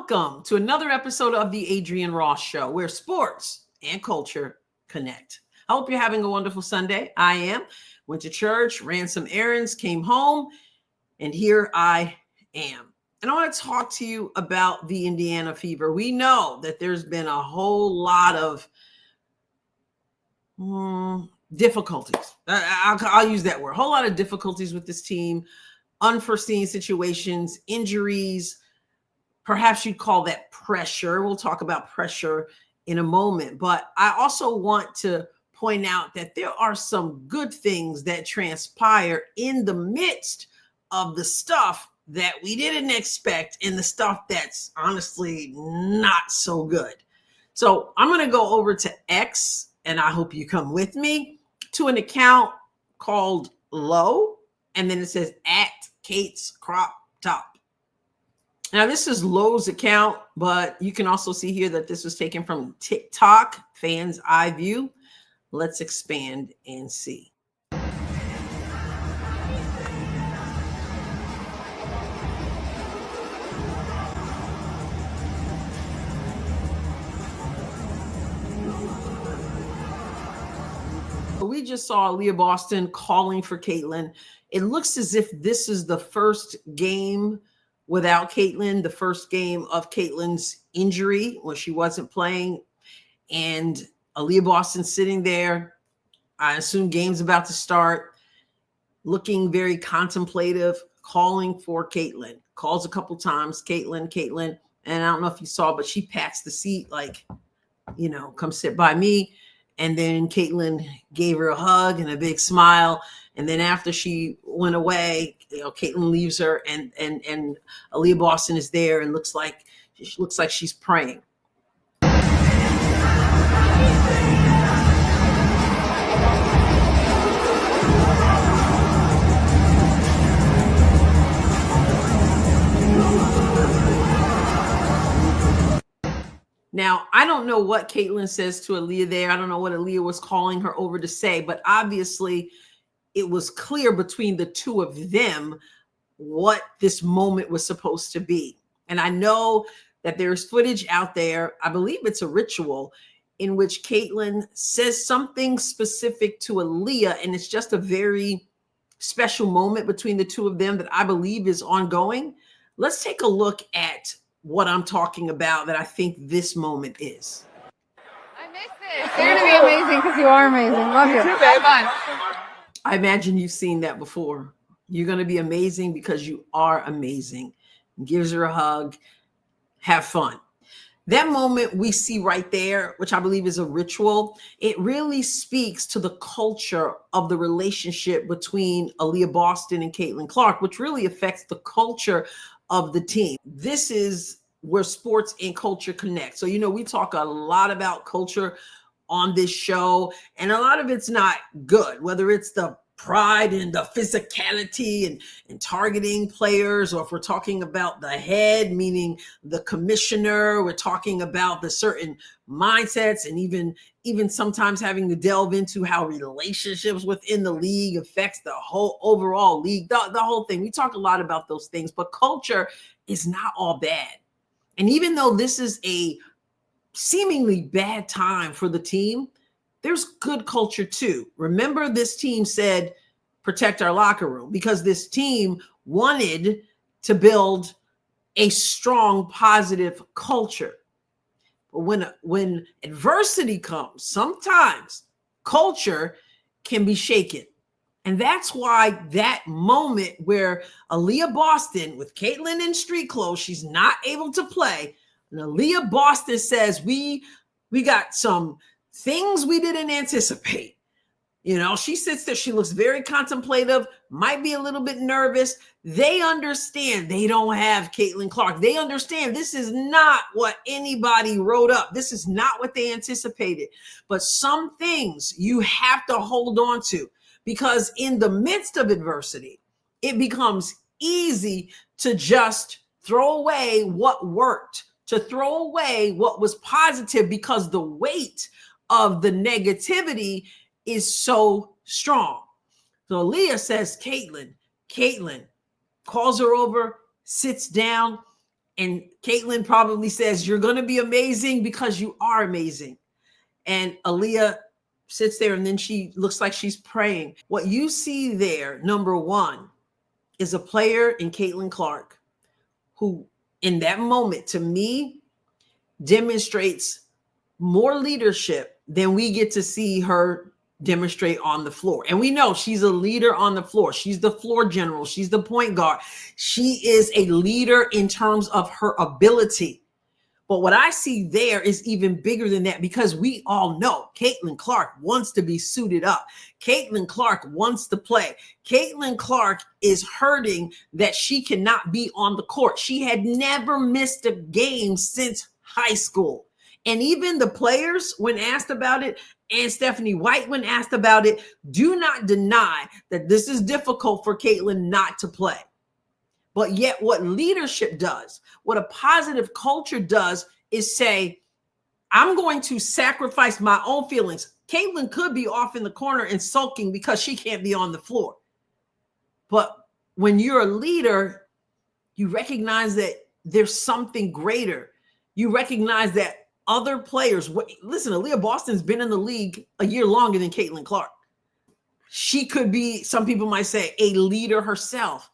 Welcome to another episode of the Adrienne Ross Show, where sports and culture connect. I hope you're having a wonderful Sunday. I am. Went to church, ran some errands, came home, and here I am. And I want to talk to you about the Indiana Fever. We know that there's been a whole lot of difficulties. I'll use that word. A whole lot of difficulties with this team, unforeseen situations, injuries. Perhaps you'd call that pressure. We'll talk about pressure in a moment. But I also want to point out that there are some good things that transpire in the midst of the stuff that we didn't expect and the stuff that's honestly not so good. So I'm going to go over to X, and I hope you come with me, to an account called Low, and then it says at Kate's Crop Top. Now, this is Low's account, but you can also see here that this was taken from TikTok, Fans Eye View. Let's expand and see. We just saw Aliyah Boston calling for Caitlin. It looks as if this is the first game without Caitlin, the first game of Caitlin's injury when she wasn't playing, and Aliyah Boston sitting there. I assume game's about to start, looking very contemplative, calling for Caitlin. Calls a couple times, Caitlin. And I don't know if you saw, but she pats the seat like, come sit by me. And then Caitlin gave her a hug and a big smile. And then after she went away, Caitlin leaves her, and Aliyah Boston is there and looks like she's praying. Now, I don't know what Caitlin says to Aliyah there. I don't know what Aliyah was calling her over to say, but obviously it was clear between the two of them what this moment was supposed to be. And I know that there's footage out there, I believe it's a ritual, in which Caitlin says something specific to Aliyah, and it's just a very special moment between the two of them that I believe is ongoing. Let's take a look at what I'm talking about that I think this moment is. I miss this. You're going to be amazing because you are amazing. Love you. Very much. I imagine you've seen that before. You're going to be amazing because you are amazing. Gives her a hug. Have fun. That moment we see right there, which I believe is a ritual, it really speaks to the culture of the relationship between Aliyah Boston and Caitlin Clark, which really affects the culture of the team. This is where sports and culture connect. So, we talk a lot about culture on this show, and a lot of it's not good, whether it's the pride and the physicality and targeting players, or if we're talking about the head, meaning the commissioner, we're talking about the certain mindsets, and even sometimes having to delve into how relationships within the league affects the whole overall league, the whole thing. We talk a lot about those things, but culture is not all bad. And even though this is a seemingly bad time for the team, there's good culture too. Remember, this team said, protect our locker room, because this team wanted to build a strong, positive culture. But when adversity comes, sometimes culture can be shaken. And that's why that moment where Aliyah Boston, with Caitlin in street clothes, she's not able to play, and Aliyah Boston says, we got some things we didn't anticipate. She sits there, she looks very contemplative, might be a little bit nervous. They understand they don't have Caitlin Clark. They understand this is not what anybody wrote up. This is not what they anticipated. But some things you have to hold on to, because in the midst of adversity, it becomes easy to just throw away what worked, to throw away what was positive, because the weight of the negativity is so strong. So Aliyah says, Caitlin, calls her over, sits down, And Caitlin probably says, you're going to be amazing because you are amazing. And Aliyah sits there and then she looks like she's praying. What you see there, number one, is a player in Caitlin Clark who in that moment, to me, demonstrates more leadership than we get to see her demonstrate on the floor. And we know she's a leader on the floor. She's the floor general. She's the point guard. She is a leader in terms of her ability. But what I see there is even bigger than that, because we all know Caitlin Clark wants to be suited up. Caitlin Clark wants to play. Caitlin Clark is hurting that she cannot be on the court. She had never missed a game since high school. And even the players, when asked about it, and Stephanie White, when asked about it, do not deny that this is difficult for Caitlin not to play. But yet what leadership does, what a positive culture does, is say, I'm going to sacrifice my own feelings. Caitlin could be off in the corner and sulking because she can't be on the floor. But when you're a leader, you recognize that there's something greater. You recognize that other players, listen, Aliyah Boston's been in the league a year longer than Caitlin Clark. She could be, some people might say, a leader herself.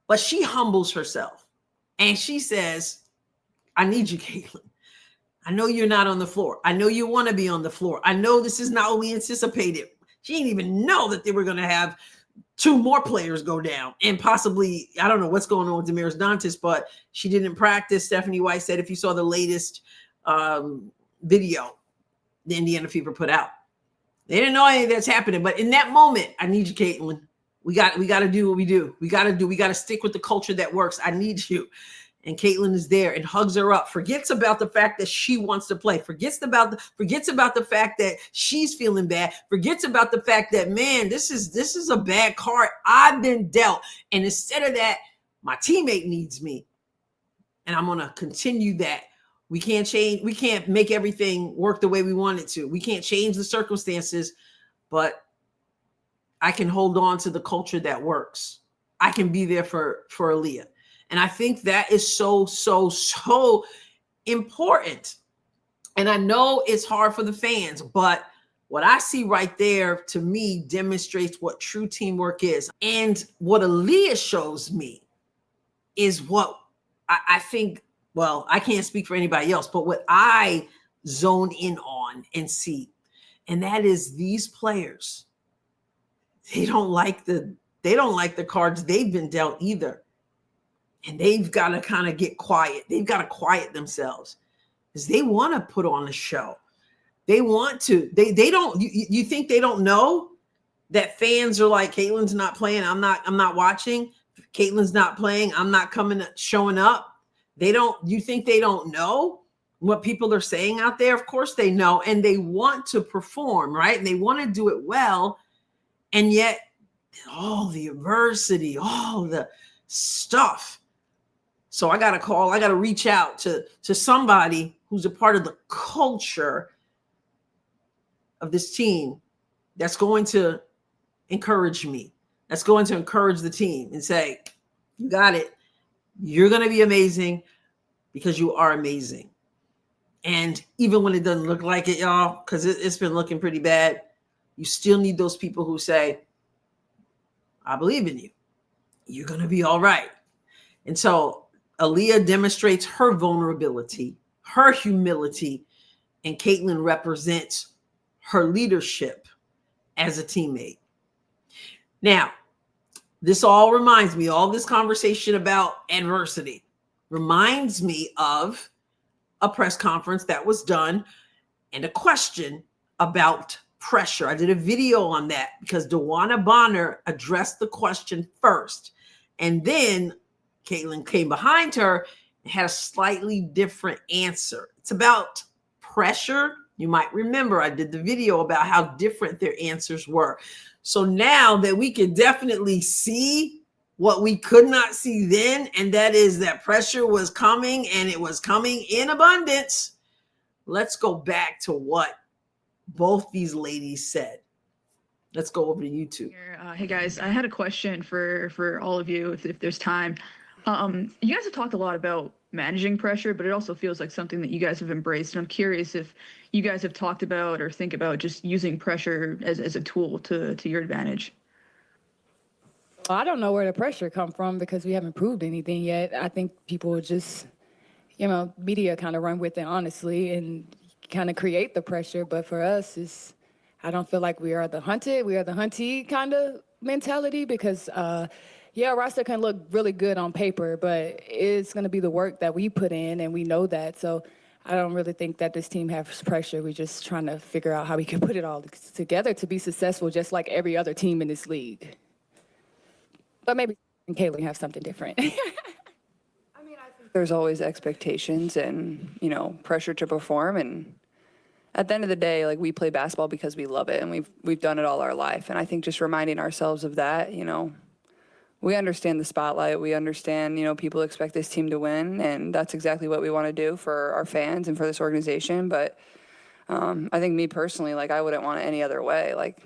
But she humbles herself and she says, I need you, Caitlin. I know you're not on the floor. I know you want to be on the floor. I know this is not what we anticipated. She didn't even know that they were going to have two more players go down and possibly, I don't know what's going on with Damaris Dantas, but she didn't practice. Stephanie White said, if you saw the latest video the Indiana Fever put out, they didn't know anything that's happening. But in that moment, I need you, Caitlin. We got to do what we do. We got to stick with the culture that works. I need you. And Caitlin is there and hugs her up, forgets about the fact that she wants to play, forgets about the fact that she's feeling bad, forgets about the fact that, man, this is a bad card I've been dealt. And instead of that, my teammate needs me. And I'm going to continue that. We can't change. We can't make everything work the way we want it to. We can't change the circumstances, but I can hold on to the culture that works. I can be there for Aliyah. And I think that is so, so, so important. And I know it's hard for the fans, but what I see right there, to me, demonstrates what true teamwork is. And what Aliyah shows me is what I think, well, I can't speak for anybody else, but what I zone in on and see. And that is these players, they don't like the cards they've been dealt either. And they've got to kind of get quiet. They've got to quiet themselves because they want to put on a show. They want to. They don't. You think they don't know that fans are like, Caitlin's not playing. I'm not watching. Caitlin's not playing. I'm not showing up. They don't. You think they don't know what people are saying out there? Of course they know, and they want to perform, right? And they want to do it well. And yet, all the adversity, all the stuff. So I got to reach out to somebody who's a part of the culture of this team that's going to encourage me, that's going to encourage the team and say, you got it. You're going to be amazing because you are amazing. And even when it doesn't look like it, y'all, because it's been looking pretty bad, you still need those people who say, I believe in you. You're going to be all right. And so Aliyah demonstrates her vulnerability, her humility, and Caitlin represents her leadership as a teammate. Now, this all reminds me, all this conversation about adversity reminds me of a press conference that was done and a question about pressure. I did a video on that because DeWanna Bonner addressed the question first. And then Caitlin came behind her and had a slightly different answer. It's about pressure. You might remember I did the video about how different their answers were. So now that we can definitely see what we could not see then, and that is that pressure was coming and it was coming in abundance, let's go back to what both these ladies said. Let's go over to YouTube. Hey guys, I had a question for all of you if there's time. You guys have talked a lot about managing pressure, but it also feels like something that you guys have embraced. And I'm curious if you guys have talked about or think about just using pressure as a tool to your advantage. Well, I don't know where the pressure come from because we haven't proved anything yet. I think people just, media kind of run with it, honestly, and kind of create the pressure. But for us, I don't feel like we are the hunted, we are the huntee kind of mentality because, our roster can look really good on paper, but it's going to be the work that we put in, and we know that. So I don't really think that this team has pressure. We're just trying to figure out how we can put it all together to be successful, just like every other team in this league. But maybe Caitlin have something different. I think there's always expectations and, pressure to perform. And at the end of the day, like, we play basketball because we love it, and we've done it all our life. And I think just reminding ourselves of that, we understand the spotlight. We understand, people expect this team to win, and that's exactly what we want to do for our fans and for this organization. But I think me personally, like, I wouldn't want it any other way. Like,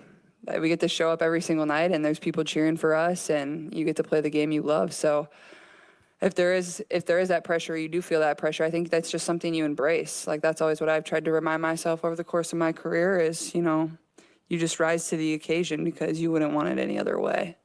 we get to show up every single night, and there's people cheering for us, and you get to play the game you love. So if there is that pressure, you do feel that pressure, I think that's just something you embrace. Like, that's always what I've tried to remind myself over the course of my career is, you just rise to the occasion because you wouldn't want it any other way.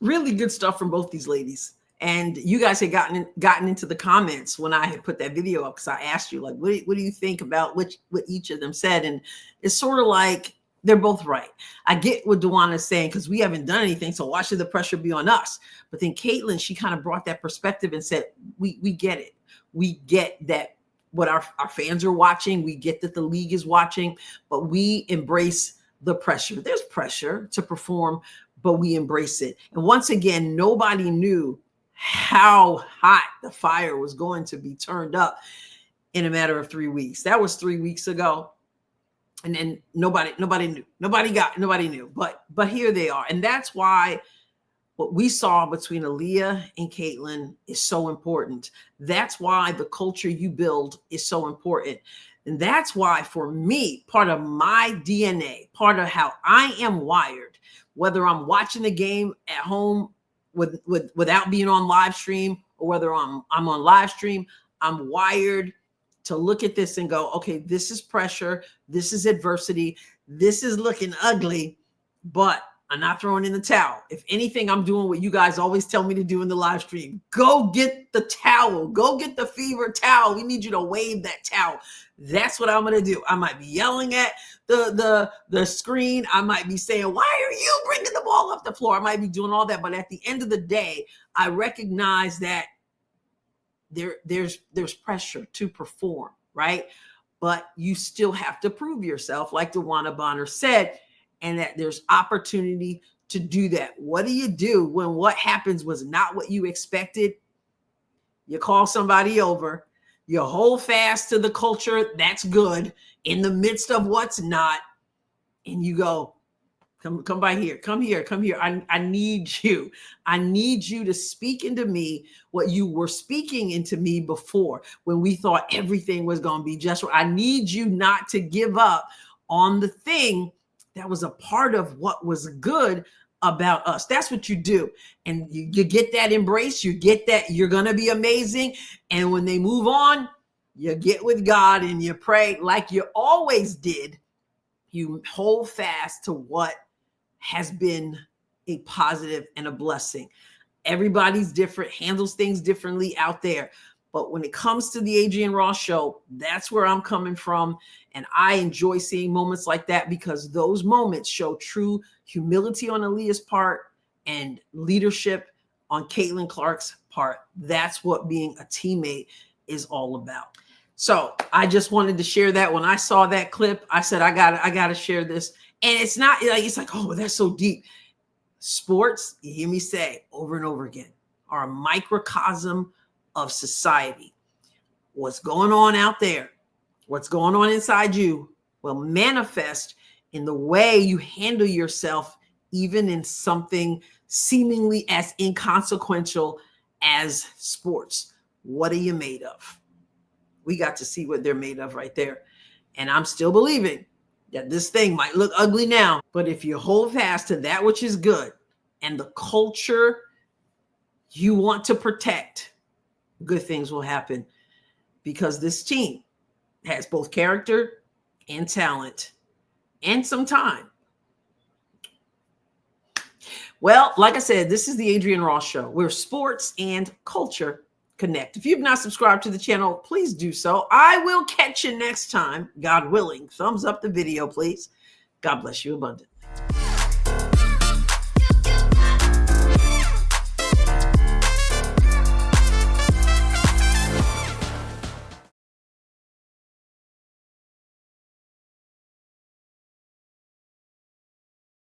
Really good stuff from both these ladies. And you guys had gotten into the comments when I had put that video up, because I asked you, like, what do you think about what each of them said? And it's sort of like they're both right. I get what Dewan is saying, because we haven't done anything, so why should the pressure be on us? But then Caitlin, she kind of brought that perspective and said, we get it. We get that what our fans are watching. We get that the league is watching, but we embrace the pressure. There's pressure to perform, but we embrace it. And once again, nobody knew how hot the fire was going to be turned up in a matter of 3 weeks. That was 3 weeks ago. And then nobody knew. Nobody knew. But here they are. And that's why what we saw between Aliyah and Caitlin is so important. That's why the culture you build is so important. And that's why, for me, part of my DNA, part of how I am wired, whether I'm watching the game at home without being on live stream, or whether I'm on live stream, I'm wired to look at this and go, okay, this is pressure. This is adversity. This is looking ugly, but I'm not throwing in the towel. If anything, I'm doing what you guys always tell me to do in the live stream. Go get the towel. Go get the fever towel. We need you to wave that towel. That's what I'm going to do. I might be yelling at the screen. I might be saying, why are you bringing the ball up the floor? I might be doing all that. But at the end of the day, I recognize that there's pressure to perform, right? But you still have to prove yourself, like DeWanna Bonner said, and that there's opportunity to do that. What do you do when what happens was not what you expected? You call somebody over, you hold fast to the culture that's good in the midst of what's not, and you go, come by here, come here. I need you. I need you to speak into me what you were speaking into me before, when we thought everything was going to be just right. I need you not to give up on the thing that was a part of what was good about us. That's what you do. And you get that embrace, you get that you're going to be amazing. And when they move on, you get with God and you pray like you always did. You hold fast to what has been a positive and a blessing. Everybody's different, handles things differently out there. But when it comes to the Adrienne Ross Show, that's where I'm coming from. And I enjoy seeing moments like that, because those moments show true humility on Aliyah's part and leadership on Caitlin Clark's part. That's what being a teammate is all about. So I just wanted to share that. When I saw that clip, I said, I gotta share this. And it's not like, it's like, oh, that's so deep. Sports, you hear me say over and over again, are a microcosm of society. What's going on out there, what's going on inside you will manifest in the way you handle yourself, even in something seemingly as inconsequential as sports. What are you made of? We got to see what they're made of right there. And I'm still believing that this thing might look ugly now, but if you hold fast to that which is good and the culture you want to protect, good things will happen because this team has both character and talent and some time. Well, like I said, this is the Adrienne Ross Show, where sports and culture connect. If you've not subscribed to the channel, please do so. I will catch you next time, God willing. Thumbs up the video, please. God bless you abundantly.